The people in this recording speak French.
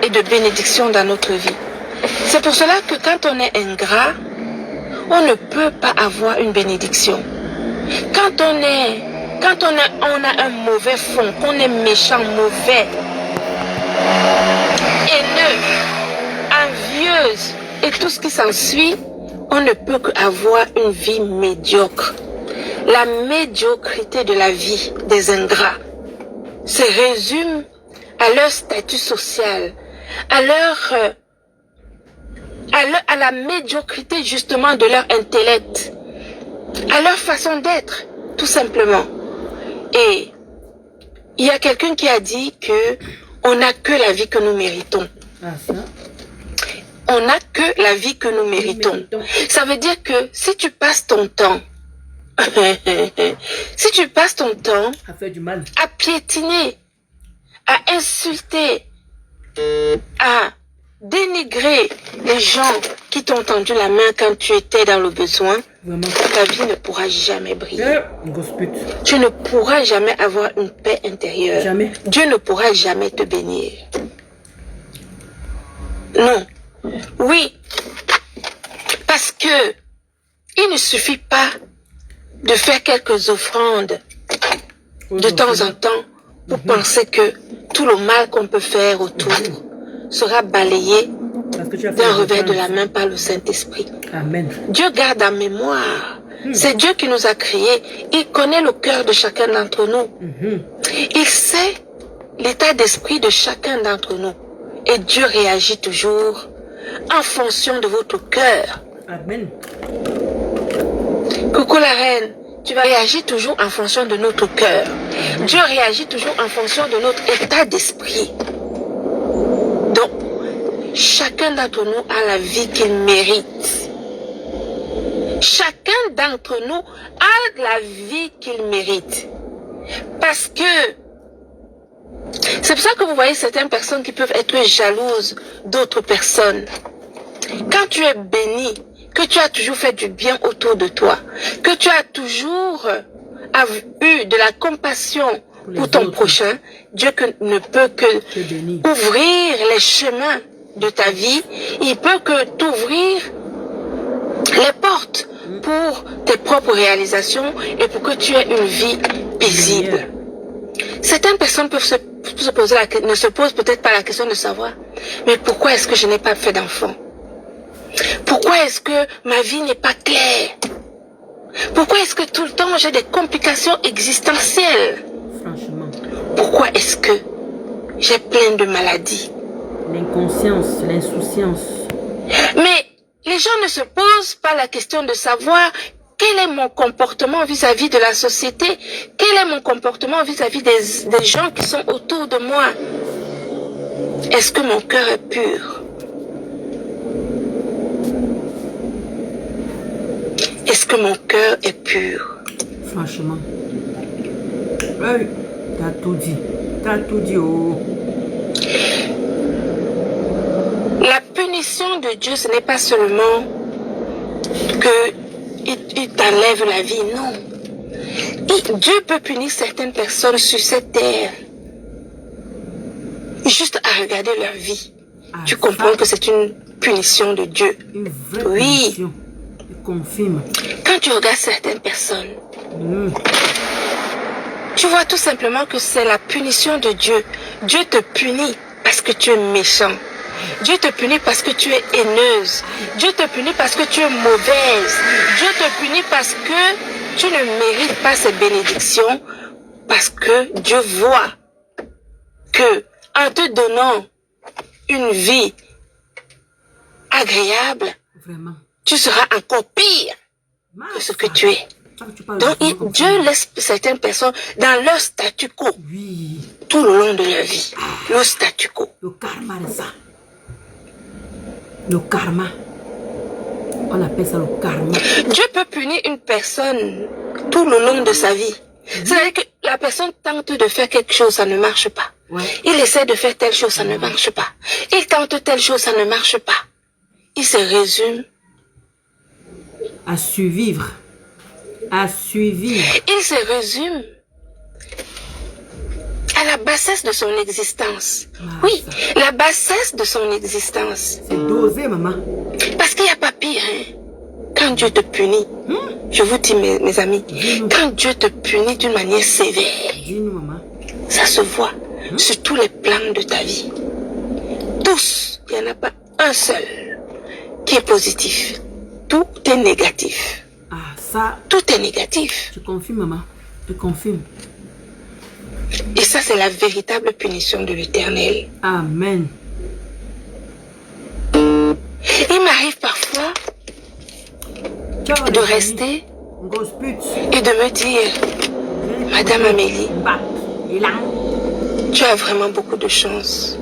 et de bénédiction dans notre vie. C'est pour cela que quand on est ingrat, on ne peut pas avoir une bénédiction. Quand on a un mauvais fond, qu'on est méchant, mauvais, haineux, envieuse et tout ce qui s'ensuit, on ne peut qu'avoir une vie médiocre. La médiocrité de la vie des ingrats se résume à leur statut social, à la médiocrité justement de leur intellect, à leur façon d'être, tout simplement. Et il y a quelqu'un qui a dit que on n'a que la vie que nous méritons. On n'a que la vie que nous méritons. Ça veut dire que si tu passes ton temps si tu passes ton temps à faire du mal, à piétiner, à insulter, à dénigrer les gens qui t'ont tendu la main quand tu étais dans le besoin, vraiment, ta vie ne pourra jamais briller. gospel. Tu ne pourras jamais avoir une paix intérieure. Jamais. Dieu ne pourra jamais te bénir. Non. Oui. Parce que il ne suffit pas de faire quelques offrandes de temps en temps pour penser que tout le mal qu'on peut faire autour sera balayé d'un revers de la main par le Saint-Esprit. Amen. Dieu garde en mémoire. C'est Dieu qui nous a créés. Il connaît le cœur de chacun d'entre nous. Il sait l'état d'esprit de chacun d'entre nous. Et Dieu réagit toujours en fonction de votre cœur. Amen. Coucou la reine, tu vas réagir toujours en fonction de notre cœur. Dieu réagit toujours en fonction de notre état d'esprit. Donc, chacun d'entre nous a la vie qu'il mérite. Chacun d'entre nous a la vie qu'il mérite. Parce que c'est pour ça que vous voyez certaines personnes qui peuvent être jalouses d'autres personnes. Quand tu es béni, que tu as toujours fait du bien autour de toi, que tu as toujours eu de la compassion pour ton prochain, Dieu ne peut que ouvrir les chemins de ta vie. Il peut que t'ouvrir les portes pour tes propres réalisations et pour que tu aies une vie paisible. Certaines personnes peuvent ne se posent peut-être pas la question de savoir, mais pourquoi est-ce que je n'ai pas fait d'enfant? Pourquoi est-ce que ma vie n'est pas claire? Pourquoi est-ce que tout le temps j'ai des complications existentielles? Franchement. Pourquoi est-ce que j'ai plein de maladies? L'inconscience, l'insouciance. Mais les gens ne se posent pas la question de savoir quel est mon comportement vis-à-vis de la société, quel est mon comportement vis-à-vis des gens qui sont autour de moi. Est-ce que mon cœur est pur? Est-ce que mon cœur est pur? Franchement. Oui, t'as tout dit. T'as tout dit, oh. La punition de Dieu, ce n'est pas seulement qu'il t'enlève la vie, non. Dieu peut punir certaines personnes sur cette terre. Juste à regarder leur vie. Tu comprends que c'est une punition de Dieu. Une vraie punition. Confirme. Quand tu regardes certaines personnes, tu vois tout simplement que c'est la punition de Dieu. Dieu te punit parce que tu es méchant. Dieu te punit parce que tu es haineuse. Dieu te punit parce que tu es mauvaise. Dieu te punit parce que tu ne mérites pas ces bénédictions. Parce que Dieu voit que en te donnant une vie agréable, vraiment, tu seras encore pire que ce que tu es. Donc, Dieu laisse certaines personnes dans leur statu quo tout le long de leur vie. Le statu quo. Le karma de ça. Le karma. On appelle ça le karma. Dieu peut punir une personne tout le long de sa vie. C'est-à-dire que la personne tente de faire quelque chose, ça ne marche pas. Il essaie de faire telle chose, ça ne marche pas. Il tente telle chose, ça ne marche pas. Il se résume à survivre. À survivre. Il se résume à la bassesse de son existence. Ah, Oui, ça. la bassesse de son existence. C'est dosé, maman. Parce qu'il n'y a pas pire. Hein. Quand Dieu te punit, je vous dis mes amis, quand Dieu te punit d'une manière sévère, Dis-nous, maman. ça se voit sur tous les plans de ta vie. Tous, il n'y en a pas un seul qui est positif. Tout est négatif. Ah, ça, Tout est négatif. je confirme, maman. Je confirme. Et ça, c'est la véritable punition de l'Éternel. Amen. Il m'arrive parfois Ciao, de les amis. rester Grosse pute. et de me dire, Madame Amélie, Bac. Et là. tu as vraiment beaucoup de chance.